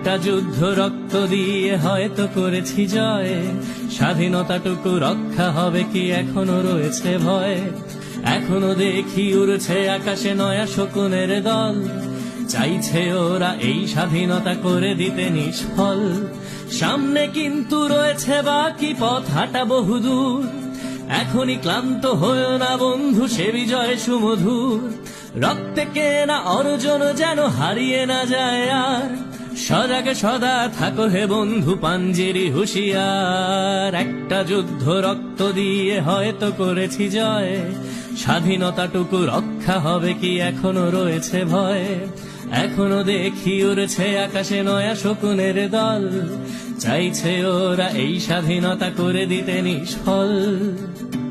একটা যুদ্ধ রক্ত দিয়ে হয়তো করেছি জয়, স্বাধীনতাটুকু রক্ষা হবে কি এখনো রয়েছে ভয়। এখনো দেখি উড়ছে আকাশে নয়া শকুনের দল, চাইছে ওরা এই স্বাধীনতা করে দিতে নিষ্ফল। সামনে কিন্তু রয়েছে বাকি পথ হাঁটা বহুদূর, এখনই ক্লান্ত হয়েও না বন্ধু, সে বিজয় সুমধুর। রক্তে কেনা অর্জন যেন হারিয়ে না যায় আর, সজাগে সদা থাকো হে বন্ধু পাঞ্জেরি হুঁশিয়ার। একটা যুদ্ধ রক্ত দিয়ে হয়তো করেছি জয়, স্বাধীনতাটুকু রক্ষা হবে কি এখনো রয়েছে ভয়। এখনো দেখি উড়ছে আকাশে নয়া শকুনের দল, চাইছে ওরা এই স্বাধীনতা করে দিতে নিষ্ফল।